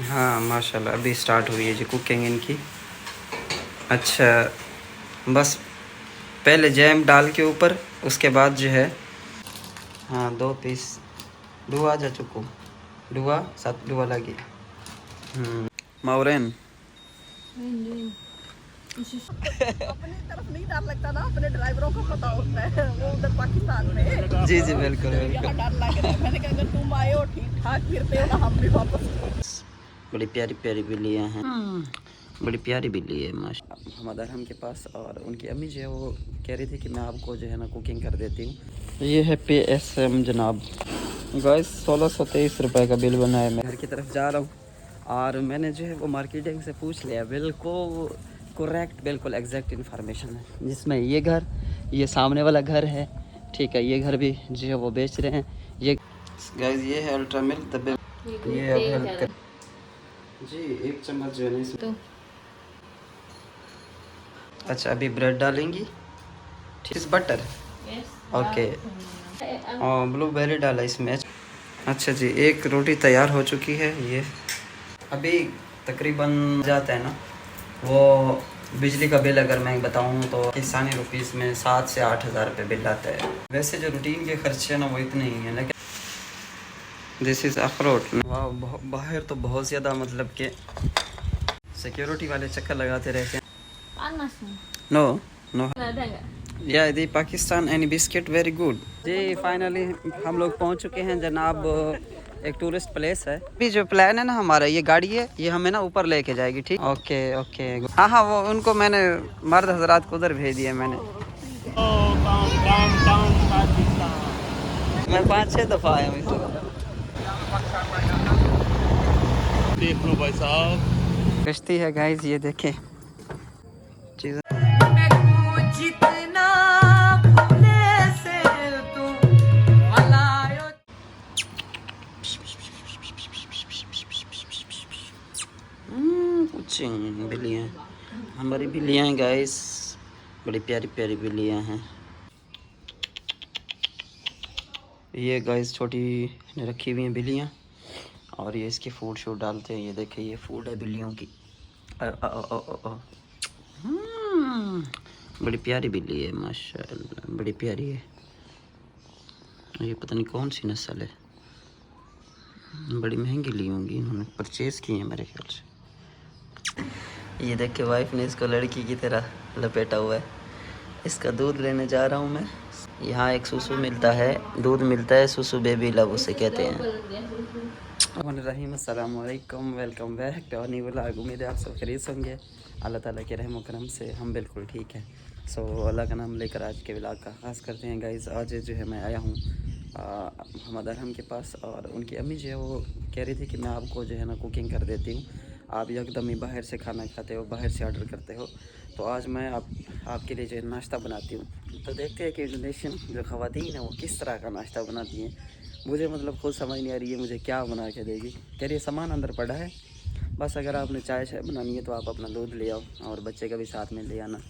हाँ माशाल्लाह अभी स्टार्ट हुई है जी कुकिंग इनकी। अच्छा बस पहले जैम डाल के ऊपर, उसके बाद जो है हाँ 2 पीस डुआ जा चुको डुआ 7 डुआ लगी। माउरेन अपनी तरफ नहीं डर लगता ना, अपने ड्राइवरों को पता होता है वो उधर पाकिस्तान में। जी जी बिल्कुल बिल्कुल। यहाँ डर लग रहा है। मैंने कहा अगर तुम आए हो ठीक ठाक फिरते हो ना, हम भी वापस। बड़ी प्यारी प्यारी बिल्लियाँ हैं, बड़ी प्यारी बिल्ली है माशा। हम हम के पास और उनकी अम्मी जो है वो कह रही थी कि मैं आपको जो है ना कुकिंग कर देती हूँ। ये है PSM जनाब गाइस, 1623 रुपये का बिल बना है। मैं घर की तरफ जा रहा हूँ और मैंने जो है वो मार्केटिंग से पूछ लिया, बिल्कुल करेक्ट बिल्कुल एग्जैक्ट इन्फॉर्मेशन है, जिसमें ये घर, ये सामने वाला घर है, ठीक है, ये घर भी जो है वो बेच रहे हैं। ये गाइस ये है अल्ट्रा मिल्क तब ये अब हेल्प कर जी 1 चम्मच जो है ना इसमें तो। अच्छा अभी ब्रेड डालेंगी, ठीक बटर ओके और ब्लूबेरी डाला इसमें। अच्छा जी एक रोटी तैयार हो चुकी है। ये अभी तकरीबन जाता है ना वो बिजली का बिल, अगर मैं बताऊं तो पाकिस्तानी रुपीस में 7 से 8 हज़ार रुपये बिल आता है। वैसे जो रूटीन के खर्चे हैं ना वो इतने ही हैं, लेकिन दिस इज़ अखरोट। वाह बाहर तो बहुत ज़्यादा मतलब कि सिक्योरिटी वाले चक्कर लगाते रहते हैं। नो नो या the Pakistan any biscuit very good जी। फाइनली हम लोग पहुंच चुके हैं जनाब, एक टूरिस्ट प्लेस है। अभी जो प्लान है ना हमारा, ये गाड़ी है ये हमें ना ऊपर लेके जाएगी, ठीक। ओके ओके हाँ हाँ वो उनको मैंने मर्द हजरात को उधर भेज दिया मैंने। मैं 5-6 दफ़ा आया हूँ इस जगह। देख लो भाई साहब कश्ती है गाइस, ये देखें चीज़। कुछ बिल्लियाँ, हमारी बिल्लियाँ हैं गाइस, बड़ी प्यारी प्यारी बिल्लियाँ हैं। ये गाइस छोटी रखी हुई हैं बिल्लियाँ और ये इसके फूड शूड डालते हैं। ये देखिए ये फूड है बिल्लियों की। बड़ी प्यारी बिल्ली है माशाल्लाह, बड़ी प्यारी है। ये पता नहीं कौन सी नस्ल है, बड़ी महंगी ली होंगी इन्होंने, परचेज़ की है मेरे ख्याल से। ये देख के वाइफ ने इसको लड़की की तरह लपेटा हुआ है। इसका दूध लेने जा रहा हूँ मैं। यहाँ एक सुसु मिलता है, दूध मिलता है, सुसु बेबी लव उसे कहते हैं। रहीम अस्सलाम वालेकुम, welcome back to new vlog. उम्मीद है आप सब खरीद होंगे। अल्लाह ताला के रहम करम से हम बिल्कुल ठीक हैं। सो अल्लाह का नाम लेकर आज के व्लॉग का आगाज़ करते हैं गाइज़। आज जो है मैं आया हूँ हम के पास और उनकी अम्मी जो है वो कह रही थी कि मैं आपको जो है ना कुकिंग कर देती हूँ, आप एकदम ही बाहर से खाना खाते हो, बाहर से ऑर्डर करते हो, तो आज मैं आपके लिए जो है नाश्ता बनाती हूँ। तो देखते हैं कि इंडोनेशियन जो ख़वातीन हैं वो किस तरह का नाश्ता बनाती हैं। मुझे मतलब खुद समझ नहीं आ रही है मुझे क्या बना के देगी। कह रही है सामान अंदर पड़ा है, बस अगर आपने चाय बनानी है तो आप अपना दूध ले आओ और बच्चे का भी साथ में ले आना।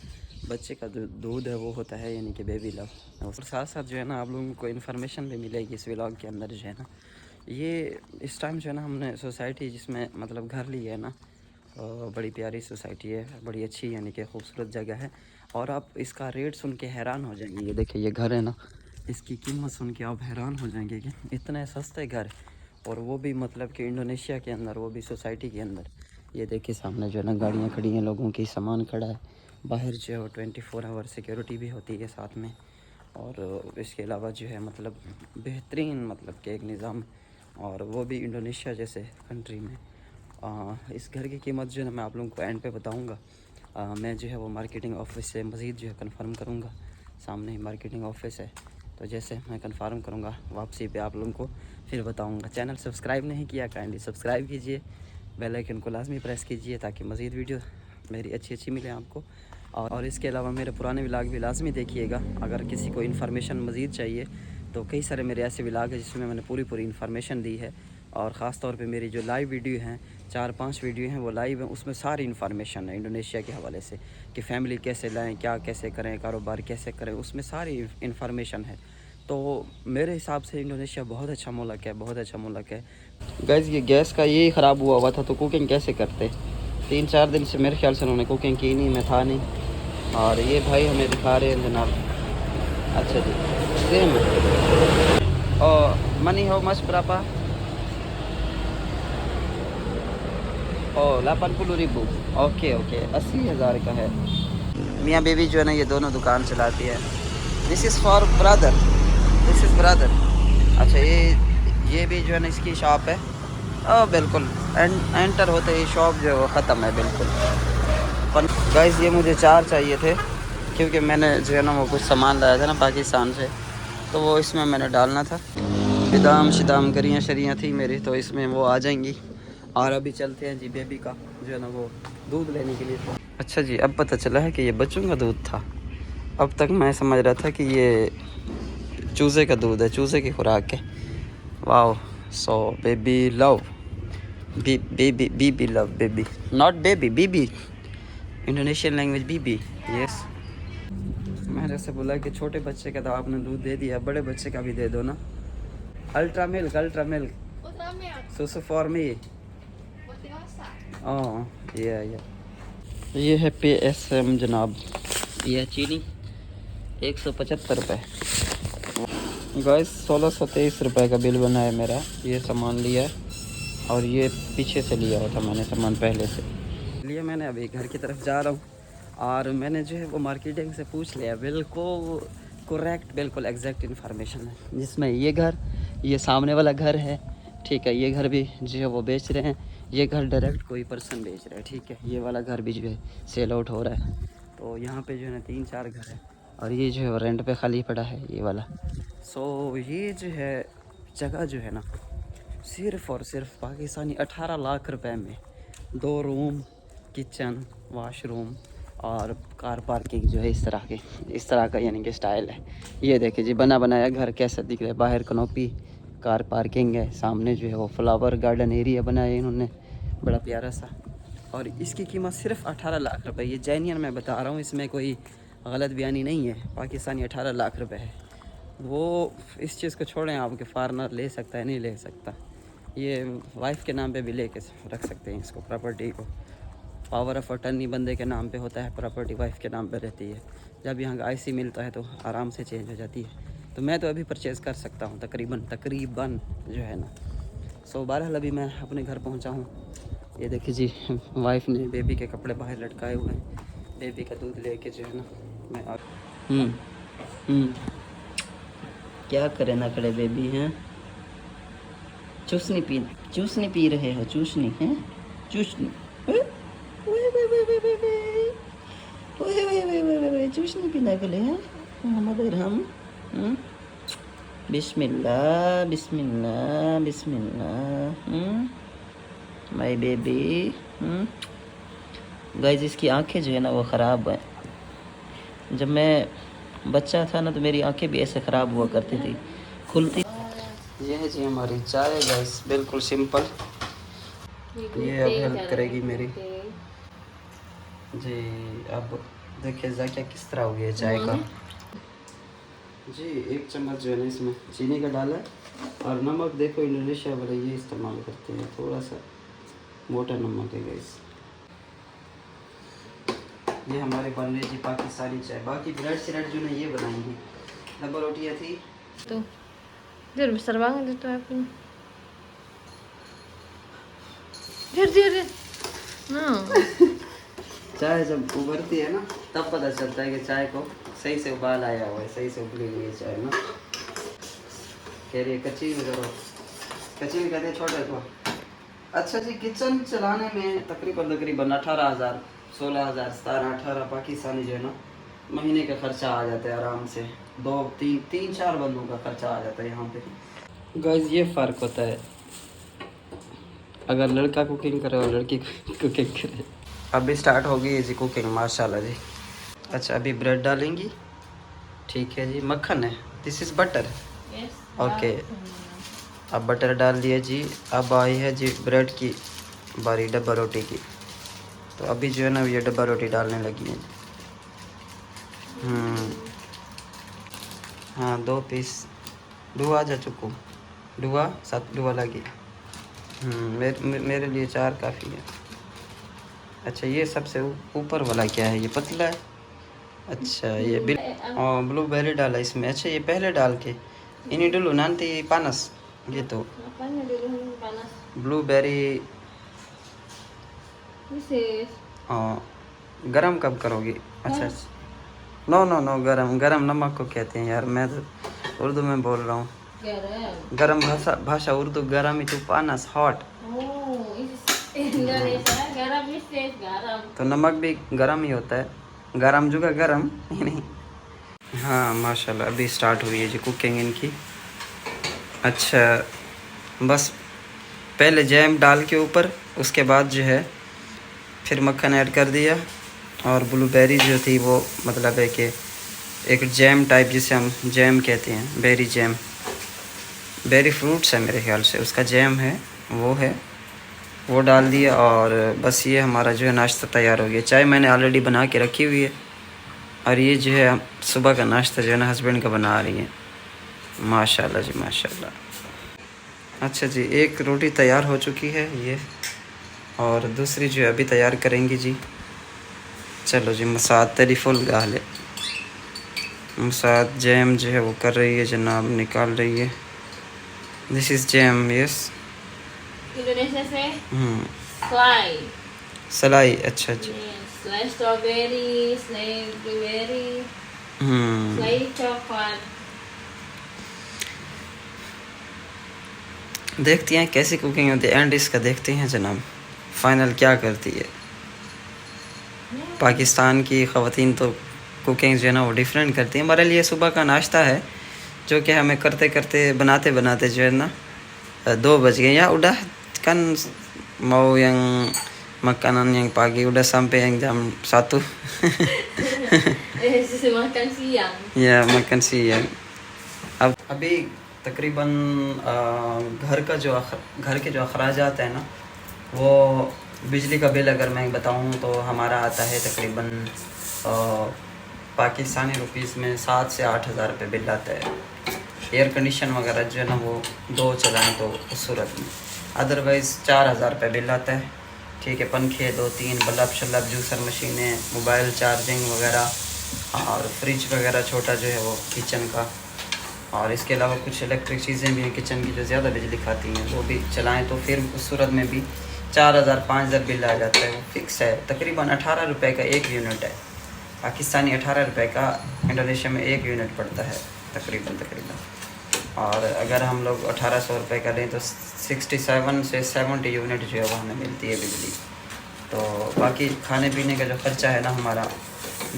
बच्चे का जो दूध है वो होता है यानी कि बेबी लव। और साथ साथ जो है ना आप लोगों को इन्फॉर्मेशन भी मिलेगी इस व्लॉग के अंदर जो है ना। ये इस टाइम जो है ना हमने सोसाइटी जिसमें मतलब घर ली है ना, बड़ी प्यारी सोसाइटी है, बड़ी अच्छी यानी कि खूबसूरत जगह है और आप इसका रेट सुन के हैरान हो जाएंगे। ये देखिए ये घर है ना, इसकी कीमत सुन के आप हैरान हो जाएंगे कि इतने सस्ते घर, और वो भी मतलब कि इंडोनेशिया के अंदर, वो भी सोसाइटी के अंदर। ये देखिए सामने जो है ना गाड़ियाँ खड़ी हैं, लोगों की सामान खड़ा है, बाहर जो है 24 आवर सिक्योरिटी भी होती है साथ में। और इसके अलावा जो है मतलब बेहतरीन मतलब कि एक निज़ाम, और वो भी इंडोनेशिया जैसे कंट्री में। इस घर की कीमत जो है ना मैं आप लोगों को एंड पे बताऊंगा। मैं जो है वो मार्केटिंग ऑफिस से मज़ीद जो है कंफर्म करूंगा, सामने ही मार्केटिंग ऑफिस है, तो जैसे मैं कंफर्म करूंगा वापसी पे आप लोगों को फिर बताऊंगा। चैनल सब्सक्राइब नहीं किया काइंडली सब्सक्राइब कीजिए, बेल आइकन को लाजमी प्रेस कीजिए ताकि मज़ीद वीडियो मेरी अच्छी मिले आपको। और इसके अलावा मेरे पुराने व्लॉग भी लाजमी देखिएगा। अगर किसी को इन्फॉर्मेशन मज़ीद चाहिए तो कई सारे मेरे ऐसे व्लॉग हैं जिसमें मैंने पूरी इन्फॉर्मेशन दी है, और ख़ास तौर पे मेरी जो लाइव वीडियो हैं 4-5 वीडियो हैं वो लाइव हैं, उसमें सारी इन्फॉर्मेशन है इंडोनेशिया के हवाले से कि फ़ैमिली कैसे लाएं, क्या कैसे करें, कारोबार कैसे करें, उसमें सारी इन्फॉर्मेशन है। तो मेरे हिसाब से इंडोनेशिया बहुत अच्छा मुल्क है, बहुत अच्छा मुल्क है। गाइस ये गैस का ये ख़राब हुआ था तो कुकिंग कैसे करते? 3-4 दिन से मेरे ख्याल से उन्होंने कुकिंग की नहीं, मैं था नहीं। और ये भाई हमें दिखा रहे हैं जनाब। अच्छा जी, सेम और money how much berapa? Oh 80.000। Okay okay, 80,000 का है। मियाँ बीवी जो है ना ये दोनों दुकान चलाती है। This is for brother, this is brother. अच्छा ये भी जो है ना इसकी शॉप है। ओह बिल्कुल, एंटर होते ही शॉप जो है वो ख़त्म है बिल्कुल। गाइस ये मुझे 4 चाहिए थे क्योंकि मैंने जो है ना वो कुछ सामान लाया था ना पाकिस्तान से, तो वो इसमें मैंने डालना था। बादाम शिदाम गरियाँ शरियाँ थी मेरी, तो इसमें वो आ जाएंगी। और अभी चलते हैं जी बेबी का जो है ना वो दूध लेने के लिए। अच्छा जी, अब पता चला है कि ये बच्चों का दूध था। अब तक मैं समझ रहा था कि ये चूज़े का दूध है, चूज़े की खुराक है। वाओ, सो बेबी लव, बीबी लव बेबी, नॉट बेबी, बीबी, इंडोनेशियन लैंग्वेज बीबी। यस, मैंने से बोला कि छोटे बच्चे का तो आपने दूध दे दिया, बड़े बच्चे का भी दे दो ना। अल्ट्रा मिल्क, अल्ट्रा मिल्क, सुसु फॉर मी। ओह ये है PSM जनाब, ये है चीनी 175 रुपये। गाइस 1623 रुपये का बिल बना है मेरा। ये सामान लिया है और ये पीछे से लिया हुआ था मैंने सामान पहले से लिए। मैंने अभी घर की तरफ जा रहा हूँ और मैंने जो है वो मार्केटिंग से पूछ लिया, बिल्कुल करेक्ट, बिल्कुल एग्जैक्ट इन्फॉर्मेशन है, जिसमें ये घर, ये सामने वाला घर है, ठीक है, ये घर भी जो है वो बेच रहे हैं, ये घर डायरेक्ट कोई पर्सन बेच रहा है, ठीक है, ये वाला घर भी जो है सेल आउट हो रहा है। तो यहाँ पे जो है ना 3-4 घर है और ये जो है वो रेंट पे खाली पड़ा है ये वाला। सो ये जो है जगह जो है ना सिर्फ़ और सिर्फ पाकिस्तानी 18 लाख रुपए में 2 रूम, किचन, वाशरूम और कार पार्किंग जो है इस तरह का यानी कि स्टाइल है। ये देखिए जी, बना बनाया घर कैसा दिख रहा है। बाहर कनोपी, कार पार्किंग है, सामने जो है वो फ्लावर गार्डन एरिया बनाया है इन्होंने, बड़ा प्यारा सा। और इसकी कीमत सिर्फ 18 लाख रुपए। ये जेन्युइन मैं बता रहा हूँ, इसमें कोई गलत बयानी नहीं है। पाकिस्तानी 18 लाख रुपए है। वो इस चीज़ को छोड़ें, आपके फॉरनर ले सकता है नहीं ले सकता, ये वाइफ के नाम पे भी लेके रख सकते हैं इसको, प्रॉपर्टी को। पावर ऑफ अटर्नी बंदे के नाम पे होता है, प्रॉपर्टी वाइफ के नाम पे रहती है। जब यहाँ का IC मिलता है तो आराम से चेंज हो जाती है। तो मैं तो अभी परचेज़ कर सकता हूँ तकरीबन जो है ना। सो बहरहाल अभी मैं अपने घर पहुँचा हूँ। ये देखिए जी, वाइफ ने बेबी के कपड़े बाहर लटकाए हुए हैं, बेबी का दूध लेके जो है ना मैं क्या करें ना खड़े बेबी हैं, चूसनी पी रहे हो, चूसनी है, चूसनी चूसनी पीना गले हैं मगर हम। बिस्मिल्लाह बिस्मिल्लाह बिस्मिल्लाह। My baby. गाइस इसकी आंखें जो है ना वो ख़राब हैं। जब मैं बच्चा था ना तो मेरी आंखें भी ऐसे ख़राब हुआ करती थी, खुलती। ये है जी हमारी चाय गाइस, बिल्कुल सिंपल। ये अब हेल्प करेगी मेरी जी। अब देखिए जाके किस तरह हो गया चाय का जी। 1 चम्मच जो है ना इसमें चीनी का डाला है और नमक देखो इंडोनेशिया वाले ये इस्तेमाल करते हैं, थोड़ा सा मोटा नमक है गाइस। ये हमारे बन रही जी पाकिस्तानी चाय। बाकी ब्रेड श्रेड जो ना ये बनाएंगी, डबल रोटियाँ थी tuh dia besar banget itu aku dia चाय जब उबलती है ना तब पता चलता है कि चाय को सही से उबाल आया हुआ है, सही से उबली हुई है चाय ना। कह रही है कचील करो, कचील कहते हैं छोटे को। अच्छा जी, किचन चलाने में तकरीबन 18,000, 16,000, 17, 18 पाकिस्तानी जो है ना महीने का खर्चा आ जाता है आराम से। 2-3-4 बंदों का खर्चा आ जाता है यहाँ पे। गाइस ये फ़र्क होता है अगर लड़का कुकिंग करे और लड़की कुकिंग करे। अभी स्टार्ट हो गई है जी कुकिंग माशाल्लाह जी। अच्छा अभी ब्रेड डालेंगी, ठीक है जी। मक्खन है, दिस इज़ बटर, ओके। अब बटर डाल दिया जी। अब आई है जी ब्रेड की बारी, डब्बा रोटी की। तो अभी जो है ना ये डब्बा रोटी डालने लगी है। हाँ 2 पीस दुआ जा चुको दुआ 7 दुआ लगी। मेरे लिए 4 काफ़ी है। अच्छा ये सबसे ऊपर वाला क्या है? ये पतला है। अच्छा ये ब्लूबेरी डाला इसमें। अच्छा ये पहले डाल के ini dulu nanti panas gitu. Apanya dulu panas? Blueberry गरम कब करोगी? अच्छा नो नो नो गरम गरम नमक को कहते हैं यार, मैं तो उर्दू में बोल रहा हूँ। गरम भाषा उर्दू गरम itu panas hot। Indonesia garam is garam। तो नमक भी गरम ही होता है, गरम जुगा गरम ही नहीं। हाँ माशाल्लाह अभी स्टार्ट हुई है जी कुकिंग इनकी। अच्छा बस पहले जैम डाल के ऊपर, उसके बाद जो है फिर मक्खन ऐड कर दिया, और ब्लूबेरी जो थी वो मतलब है कि एक जैम टाइप जिसे हम जैम कहते हैं, बेरी जैम, बेरी फ्रूट्स है मेरे ख्याल से, उसका जैम है वो डाल दिया। और बस ये हमारा जो है नाश्ता तैयार हो गया। चाय मैंने ऑलरेडी बना के रखी हुई है, और ये जो है सुबह का नाश्ता जो है ना हस्बैंड का बना रही है। माशाल्लाह जी माशाल्लाह। अच्छा जी एक रोटी तैयार हो चुकी है ये, और दूसरी जो है अभी तैयार करेंगी जी। चलो जी मसाद तेरी फुल गाले, मसाद जैम जो है वो कर रही है जनाब, निकाल रही है। This is jam yes. Indonesia से slice सलाई। अच्छा जी slice strawberry, slice blueberry, slice coklat। देखती हैं कैसी कुकिंग होती है, एंड इसका देखते हैं जनाब फाइनल क्या करती है। पाकिस्तान की ख़वातीन तो कुकिंग जो है ना वो डिफरेंट करती हैं। हमारे लिए सुबह का नाश्ता है जो कि हमें करते करते बनाते बनाते जो है ना 2 बज गए, या udah kan mau yang makanan yang pagi udah sampai yang jam 1 makan siang। या makan siang। अब अभी तकरीबन घर के जो अखराजात है ना, वो बिजली का बिल अगर मैं बताऊं तो हमारा आता है तकरीबन पाकिस्तानी रुपीस में 7 से 8 हज़ार रुपये बिल आता है। एयर कंडीशन वगैरह जो है ना वो 2 चलाएं तो उस सूरत में, अदरवाइज़ 4 हज़ार रुपये बिल आता है। ठीक है, पंखे 2-3, बल्ब शल्लब, जूसर मशीनें, मोबाइल चार्जिंग वगैरह, और फ्रिज वगैरह छोटा जो है वो किचन का, और इसके अलावा कुछ इलेक्ट्रिक चीज़ें भी हैं किचन की जो ज़्यादा बिजली खाती हैं, वो भी चलाएं तो फिर उस सूरत में भी 4,000-5,000 बिल आ जाता है। फिक्स है, तकरीबन 18 रुपये का 1 यूनिट है। पाकिस्तानी 18 रुपये का, इंडोनेशिया में 1 यूनिट पड़ता है तकरीबन। और अगर हम लोग 1800 रुपये का लें तो 67 से 70 यूनिट जो है वो हमें मिलती है बिजली। तो बाकी खाने पीने का जो ख़र्चा है ना हमारा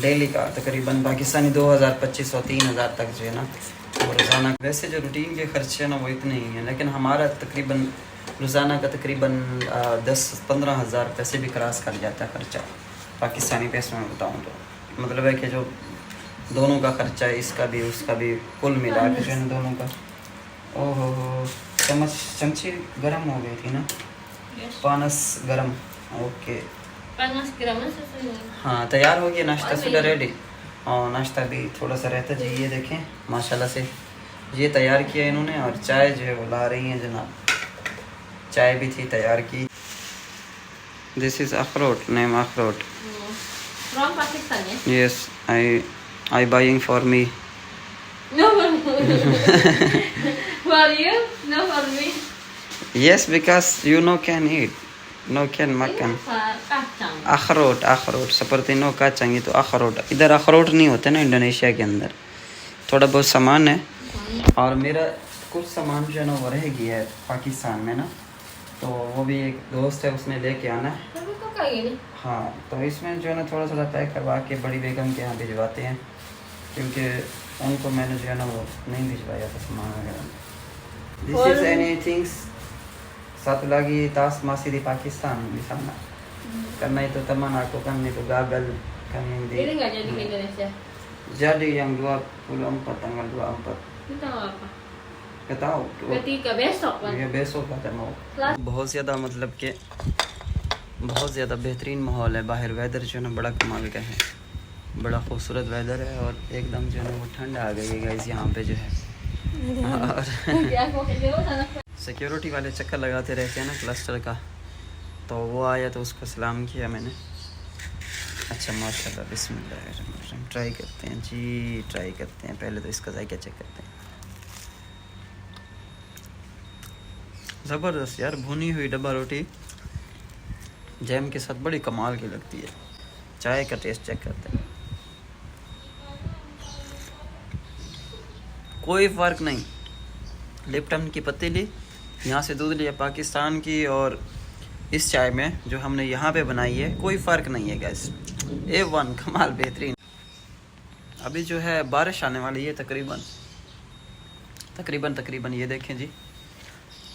डेली का, तकरीबन पाकिस्तानी 2,000-2,500-3,000 तक जो है ना वो रोज़ाना। वैसे जो रूटीन के ख़र्चे हैं ना वो इतने ही हैं, लेकिन हमारा तकरीबन रोज़ाना का तकरीबन 10-15 हज़ार पैसे भी क्रॉस कर जाता है ख़र्चा पाकिस्तानी पैसों में बताऊँ तो। मतलब है कि जो दोनों का ख़र्चा है, इसका भी उसका भी, कुल मिला के जो है ना दोनों का। ओहो चमची गर्म हो गई थी ना। पानस गर्म। Okay panas geramas sesuai। हाँ तैयार हो गया नाश्ता, सुबह रेडी। और नाश्ता भी थोड़ा सा रहता जी। ये देखें माशाल्लाह से ये तैयार किया इन्होंने, और चाय जो है वो ला रही हैं जनाब, चाय भी थी तैयार की। दिस इज़ अखरोट, नेम अखरोट। From Pakistan ya? Yes, I buying for me. No for you, no for me। Yes, because you no can eat, no can makan। Kacang। अखरोट seperti no kacang itu अखरोट। इधर अखरोट नहीं होते ना Indonesia के अंदर, थोड़ा बहुत सामान है। और मेरा कुछ सामान जो है ना वो रह गया है पाकिस्तान में ना, तो वो भी एक दोस्त है उसने लेके आना है। Tapi kok kayak gini? हाँ तो इसमें जो है ना थोड़ा पैक करवा के बड़ी बेगम के यहाँ भिजवाते हैं, क्योंकि उनको मैंने जो है ना वो नहीं भिजवाया था सामान वगैरह। This is anything satu lagi tas masih di Pakistan di sana, karena itu teman aku kan itu gagal kan yang di Ini nggak jadi ke Indonesia? jadi yang 24 tanggal 24 Ini tanggal apa? nggak tahu Ketika besok kan? ये besok kata mau। बहुत ज़्यादा मतलब कि बहुत ज़्यादा बेहतरीन माहौल है बाहर, वेदर जो है ना बड़ा कमाल का है, बड़ा खूबसूरत वेदर है, और एकदम जो है ना वो ठंड आ गई है गाइस यहाँ पे जो है। और क्या को के दो ना सिक्योरिटी वाले चक्कर लगाते रहते हैं ना क्लस्टर का, तो वो आया तो उसको सलाम किया मैंने। अच्छा माशाल्लाह, बिस्मिल्लाह, ट्राई करते हैं जी, ट्राई करते हैं। पहले तो इसका जायका चेक करते हैं। ज़बरदस्त यार, भुनी हुई डब्बा रोटी जैम के साथ बड़ी कमाल की लगती है। चाय का टेस्ट चेक करते हैं, कोई फ़र्क नहीं। लिप्टन की पत्ती ली, यहाँ से दूध लिया पाकिस्तान की, और इस चाय में जो हमने यहाँ पे बनाई है कोई फ़र्क नहीं है गैस। A1 कमाल, बेहतरीन। अभी जो है बारिश आने वाली है तकरीबन ये देखें जी,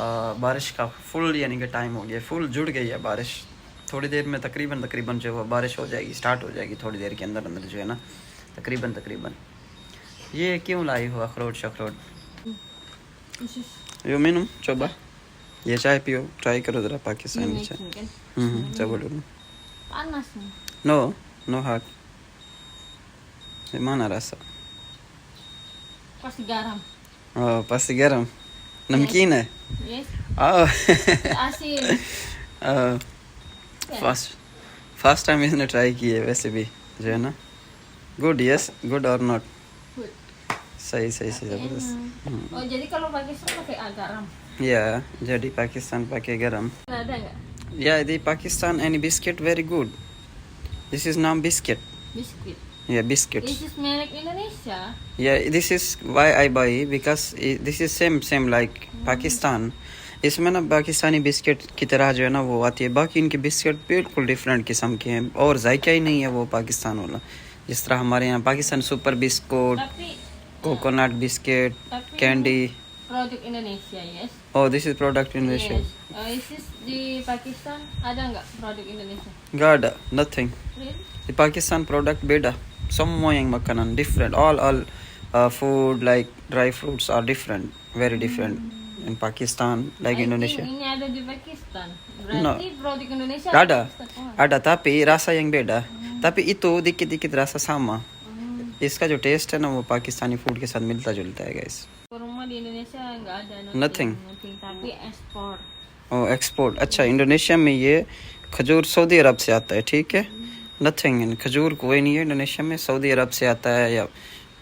बारिश का फुल यानी कि टाइम हो गया, फुल जुड़ गई है बारिश। थोड़ी देर में तकरीबन जो है बारिश हो जाएगी, स्टार्ट हो जाएगी थोड़ी देर के अंदर जो है ना, तकरीबन। ये क्यों लाई हो अखरोट शखरोट? यो मीनू coba ये चाय पियो, ट्राई करो ज़रा पाकिस्तानी चाय। coba dulu. panas nih. No hot. Gimana rasa? Pasti garam. Oh pasti garam, namkeen है। Yes. Oh Asin. First time इसने ट्राई की है वैसे भी जो है ना। गुड, यस, गुड और नॉट? Good. सही ज़बरदस्त। Oh jadi kalau Pakistan pakai garam. या jadi Pakistan pakai garam. Ada nggak? Yeah, the Pakistan any biscuit very good. This is now biscuit. Biskuit. Yeah, biscuits. This is merek Indonesia. Yeah, this is why I buy because this is same like Pakistan. इसमें ना Pakistani biscuit की तरह जो है ना वो आती है, बाकी इनके बिस्किट बिल्कुल डिफरेंट किस्म के हैं और जायका ही नहीं है वो पाकिस्तान वाला। जिस तरह हमारे यहाँ Pakistan super biscuit, Tapi coconut biscuit, tapi candy. produk Indonesia, yes. Oh, this is product Indonesia. Yes. This is di Pakistan ada nggak produk Indonesia? Gak ada, nothing. Really? Di Pakistan product beda. Semua yang makanan different. All food like dry fruits are different, very different in Pakistan like I Indonesia. think ini ada di Pakistan. Berarti produk Indonesia Ada, Pakistan. Oh. ada tapi rasa yang beda. Tapi itu dikit-dikit rasa sama. इसका जो test है ना वो Pakistani food के साथ मिलता जुलता है guys. Kurma di Indonesia nggak ada. Nothing. Tapi ekspor. ओ एक्सपोर्ट, अच्छा इंडोनेशिया में ये खजूर सऊदी अरब से आता है, ठीक है। नथिंग, खजूर कोई नहीं है इंडोनेशिया में, सऊदी अरब से आता है या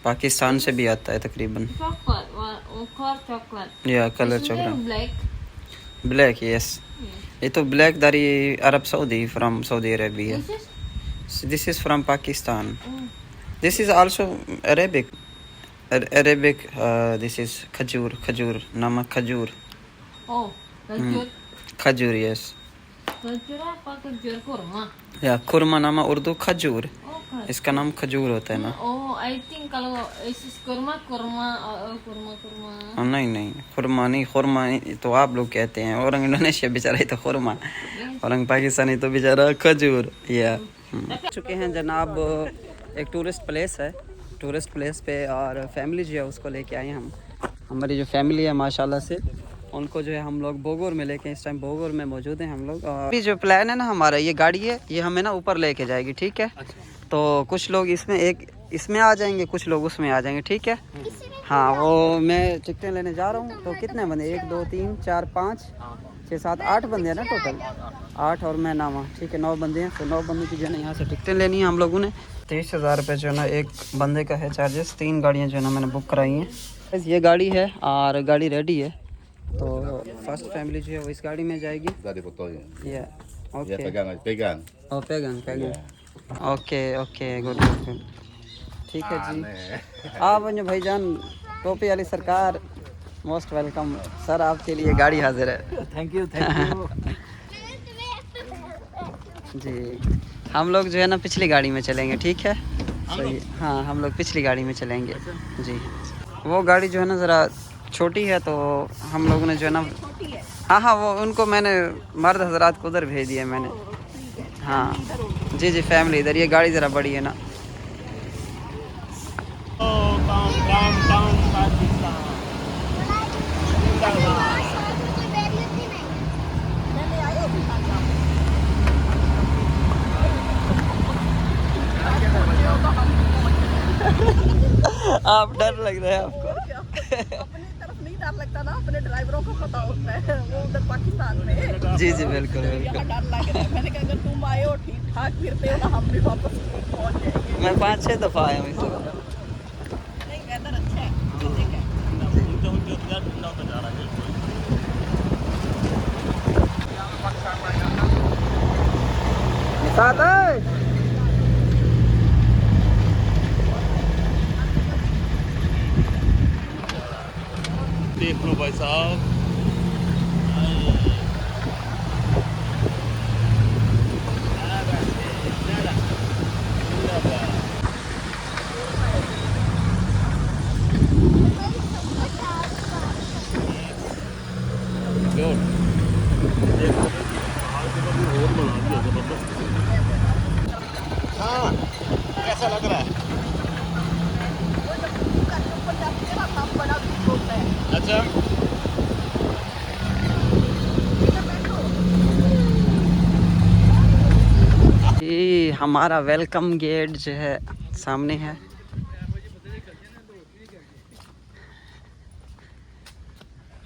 पाकिस्तान से भी आता है तकरीबन। Coklat, ukor coklat. या colour This is chocolate black. Black, yes. ये तो ब्लैक दारी Arab Saudi from Saudi Arabia. This is this is from Pakistan. oh. This is also Arabic. This is खजूर नमक खजूर। Oh, kejur. खजूर, yes. Kejur apa? Kejur kurma. या खुरमा नामा उर्दू खजूर, Oh, kejur. इसका नाम खजूर होता है ना। Oh, I think kalau this is kurma. नहीं, खुरमा नहीं, खुरमा तो आप लोग कहते हैं, और इंडोनेशिया बेचारा ही तो खुरमा, और पाकिस्तानी तो बेचारा खजूर। या चुके हैं जनाब, एक टूरिस्ट प्लेस पे, और फैमिली जो है उसको लेके आए हम। हमारी जो फैमिली है माशाल्लाह से, उनको जो है हम लोग बोगोर में लेके, इस टाइम बोगोर में मौजूद हैं हम लोग। और अभी जो प्लान है ना हमारा, ये गाड़ी है, ये हमें ना ऊपर लेके जाएगी, ठीक है। तो कुछ लोग इसमें आ जाएंगे, कुछ लोग उसमें आ जाएंगे, ठीक है। हाँ, वो मैं टिकटें लेने जा रहा हूँ। तो कितने बंदे? 1 2 3 4 5 6 7 8 बंदे हैं ना टोटल, 8 और मैं नामा, ठीक है, 9 बंदे हैं। तो 9 बंदे की जो है ना यहाँ से टिकटें लेनी है हम लोगों ने। 23,000 रुपये जो है ना एक बंदे का है चार्जेस। 3 गाड़ियाँ जो है ना मैंने बुक कराई हैं। ये गाड़ी है और गाड़ी रेडी है, तो फर्स्ट फैमिली जो है वो इस गाड़ी में जाएगी। Dari fotonya. या Ya ओके, pegang. ओ पेगंग ओके, गुड, ठीक है जी। आप जो भाईजान टोपी वाली सरकार, मोस्ट वेलकम सर, आपके लिए गाड़ी हाजिर है। थैंक यू जी, हम लोग जो है ना पिछली गाड़ी में चलेंगे, ठीक है। सही, हाँ, हम लोग पिछली गाड़ी में चलेंगे जी। वो गाड़ी जो है ना ज़रा छोटी है, तो हम लोगों ने जो है ना, हाँ, वो उनको मैंने मर्द हजरात को उधर भेज दिया मैंने। हाँ जी, फैमिली इधर, ये गाड़ी ज़रा बड़ी है ना। आप डर लग रहा है आपको? अपनी डर लगता ना, अपने ड्राइवरों को पता होता है वो उधर पाकिस्तान में। जी जी बिल्कुल यहाँ डर लग रहा है। मैंने कहा अगर तुम आए हो ठीक ठाक फिरते हो ना, हम भी वापस पहुँच जाएंगे। मैं 5-6 दफ़ा आया हूँ इस जगह। नहीं वेदर अच्छा है, ठीक है। साथ है। देख लो भाई साहब, हाँ कैसा लग रहा है? वो जब ऊपर के ऊपर जाती है ना तब बड़ा दुख होता है। अच्छा, ये हमारा वेलकम गेट जो है सामने है।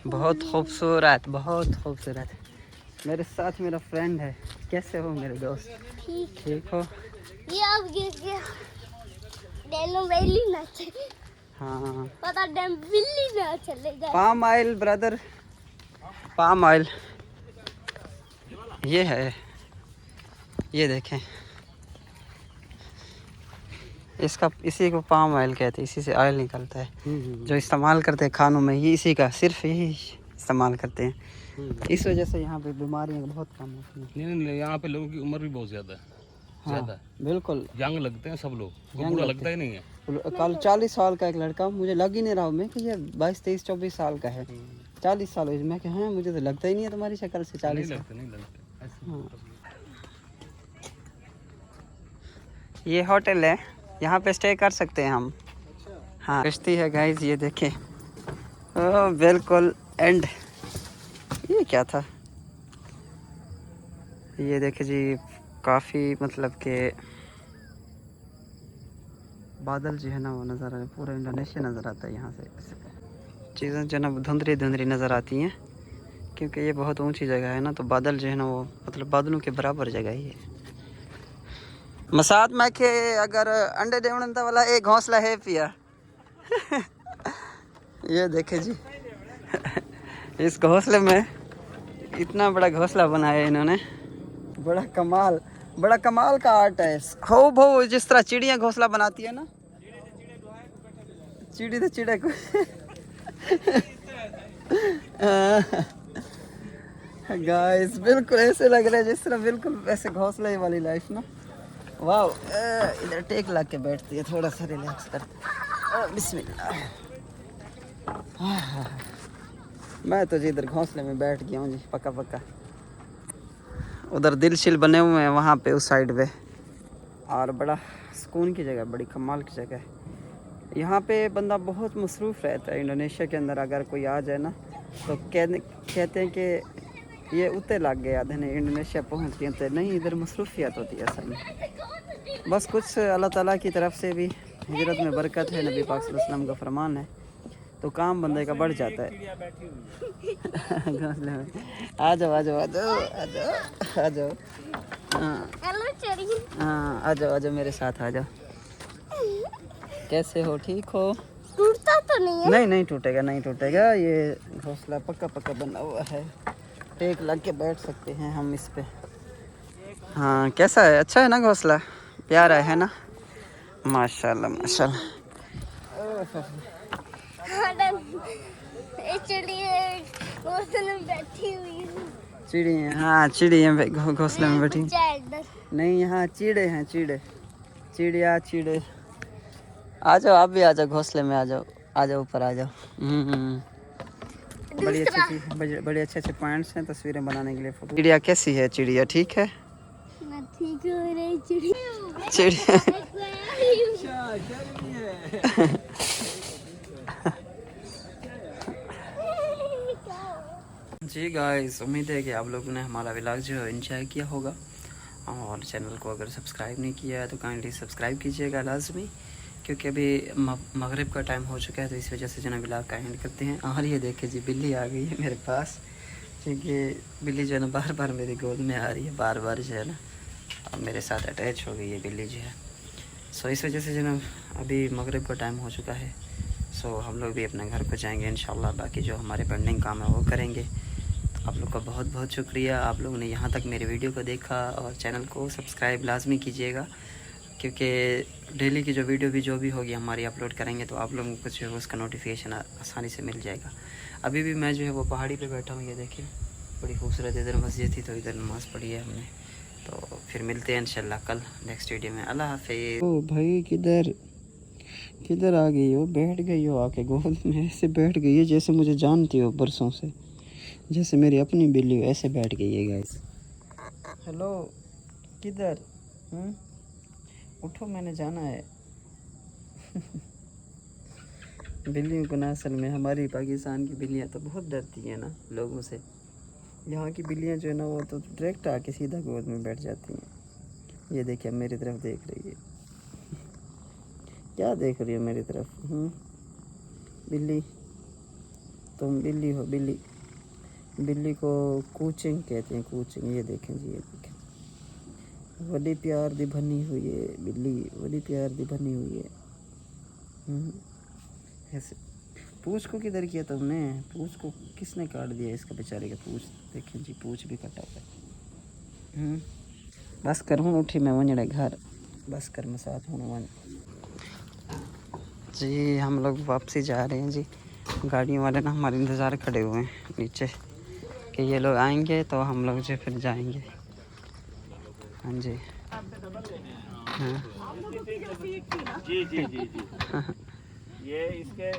बहुत खूबसूरत, बहुत खूबसूरत। मेरे साथ मेरा फ्रेंड है। कैसे हो मेरे दोस्त? ठीक हो? ये अब ये डेलो वैली ना चले, हाँ, पता डैम बिल्ली ना चलेगा। Palm oil brother, palm oil ये है, ये देखें, इसका इसी को पाम ऑयल कहते हैं। इसी से ऑयल निकलता है जो इस्तेमाल करते हैं खानों में, ये इसी का सिर्फ यही इस्तेमाल करते हैं। इस वजह से यहाँ पे बीमारियाँ बहुत कम होती हैं। नहीं यहाँ पे लोगों की उम्र भी बहुत ज्यादा है, ज्यादा हाँ, बिल्कुल यंग लगते हैं सब लोग, कोई यंग बूढ़ा लगते लगता ही नहीं है। कल 40 साल का एक लड़का, मुझे लग ही नहीं रहा मैं कि ये 22, 23, 24 साल का है। 40 साल हो गए। मैं कहा हाँ, मुझे तो लगता ही नहीं है तुम्हारी शक्ल से 40 साल। नहीं लगते ऐसे। हाँ। ये होटल है, यहाँ पे स्टे कर सकते हैं हम। हाँ, कश्ती है गाइस, ये देखें। ओह बिल्कुल एंड। ये क्या था? ये देखे जी, काफ़ी मतलब के बादल जो है ना वो नज़र आ रहे हैं, पूरा इंडोनेशिया नज़र आता है यहाँ से। चीज़ें जो ना धुंधली धुंधली नज़र आती हैं क्योंकि ये बहुत ऊंची जगह है ना, तो बादल जो है ना वो मतलब बादलों के बराबर जगह ही है। मसाद में के अगर अंडे देवनता वाला एक घोंसला है पिया। ये देखे जी, इस घोंसले में इतना बड़ा घोंसला बनाया है इन्होंने। बड़ा कमाल का आर्ट है। हो भो जिस तरह चिड़िया घोंसला बनाती है ना, चिड़ी तो चिड़े को। गाइस बिल्कुल ऐसे लग रहा है जिस तरह बिल्कुल वैसे घोंसले वाली लाइफ ना। वाह, इधर टेक ला के बैठती है, थोड़ा सा रिलैक्स करते। बिस्मिल्लाह। मैं तो जी इधर घोंसले में बैठ गया हूँ जी, पक्का पक्का। उधर दिल शिल बने हुए हैं वहाँ पे उस साइड पे, और बड़ा सुकून की जगह, बड़ी कमाल की जगह है। यहाँ पे बंदा बहुत मसरूफ़ रहता है। इंडोनेशिया के अंदर अगर कोई आ जाए ना तो कहते हैं कि ये उते लग गया धने इंडोनेशिया पहुँच गए, तो नहीं, इधर मसरूफियत होती है असल में। बस कुछ अल्लाह ताला की तरफ से भी हिजरत में बरकत है, नबी पाक सल्लल्लाहु अलैहि वसल्लम का फरमान है, तो काम बंदे का बढ़ जाता है। घोंसले में आ जाओ आ जाओ आ जाओ आ जाओ आ जाओ। हाँ हेलो चढ़ी। हाँ, आ जाओ आ जाओ, मेरे साथ आ जाओ। कैसे हो? ठीक हो? टूटता तो नहीं है? नहीं नहीं टूटेगा, नहीं टूटेगा। ये घोंसला पक्का पक्का बना हुआ है, टेक लग के बैठ सकते हैं हम इस पे। हाँ, कैसा है? अच्छा है ना घोंसला? प्यारा है ना? माशाल्लाह माशाल्लाह। ये चिड़िया घोंसले में बैठी हुई है। चिड़िया, हाँ चिड़िया घोंसले में बैठी। बच्चा है इधर। नहीं, यहाँ चिड़े हैं, चिड़िया चिड़े। आ जाओ, आप भी आ जाओ, घोंसले में आ जाओ, आ जाओ ऊपर आ जाओ। बड़े अच्छे पॉइंट्स हैं तस्वीरें बनाने के लिए। फोटो। चिड़िया कैसी है? चिड़िया ठीक है? मैं ठीक हो रही चिड़िया। चिड़िया जी गाइस, उम्मीद है कि आप लोगों ने हमारा व्लॉग जो है एंजॉय किया होगा, और चैनल को अगर सब्सक्राइब नहीं किया है तो काइंडली सब्सक्राइब कीजिएगा लाजमी। क्योंकि अभी मगरिब का टाइम हो चुका है, तो इस वजह से जनाब ब्लॉग का एंड करते हैं। और ये देखिए जी बिल्ली आ गई है मेरे पास, क्योंकि बिल्ली जो है ना बार बार मेरी गोद में आ रही है, बार बार जो है ना अब मेरे साथ अटैच हो गई है बिल्ली जो है। सो इस वजह से जनाब अभी मगरिब का टाइम हो चुका है। सो हम लोग भी अपने घर को जाएंगे इंशाल्लाह, बाकी जो हमारे पेंडिंग काम है वो करेंगे। आप लोग का बहुत बहुत शुक्रिया, आप लोगों ने यहाँ तक मेरे वीडियो को देखा, और चैनल को सब्सक्राइब लाजमी कीजिएगा, क्योंकि डेली की जो वीडियो भी जो भी होगी हमारी अपलोड करेंगे तो आप लोगों को जो है उसका नोटिफिकेशन आसानी से मिल जाएगा। अभी भी मैं जो है वो पहाड़ी पे बैठा हूँ, ये देखिए बड़ी खूबसूरत इधर मस्जिद थी, तो इधर नमाज़ पढ़ी है हमने। तो फिर मिलते हैं इंशाल्लाह कल नेक्स्ट वीडियो में। अल्लाह हाफिज़। ओ भाई किधर आ गई हो, बैठ गई हो आके गोद में, ऐसे बैठ गई है जैसे मुझे जानती हो बरसों से, जैसे मेरी अपनी बिल्ली हो, ऐसे बैठ गई है गाइस। हेलो किधर, उठो मैंने जाना है। बिल्लियों को ना असल में हमारी पाकिस्तान की बिल्लियाँ तो बहुत डरती हैं ना लोगों से। यहाँ की बिल्लियाँ जो है ना वो तो डायरेक्ट आके सीधा गोद में बैठ जाती हैं। ये देखिए मेरी तरफ देख रही है। क्या देख रही हो मेरी तरफ? बिल्ली, तुम बिल्ली हो? बिल्ली को कूचिंग कहते हैं, कूचिंग। ये देखें जी, ये देखें बड़ी प्यार दी बनी हुई है बिल्ली, बड़ी प्यार दी बनी हुई है। ऐसे पूछ को किधर किया तुमने? पूछ को किसने काट दिया इसका बेचारे का पूछ? देखें जी पूछ भी कटा हुआ है। बस कर हूँ उठी मैं वंजड़े घर, बस कर मैं साथ हूँ वन जी। हम लोग वापसी जा रहे हैं जी। गाड़ियों वाले ना हमारे इंतज़ार खड़े हुए हैं नीचे कि ये लोग आएंगे तो हम लोग जो फिर जाएंगे। हाँ जी, हाँ जी जी जी जी ये इसके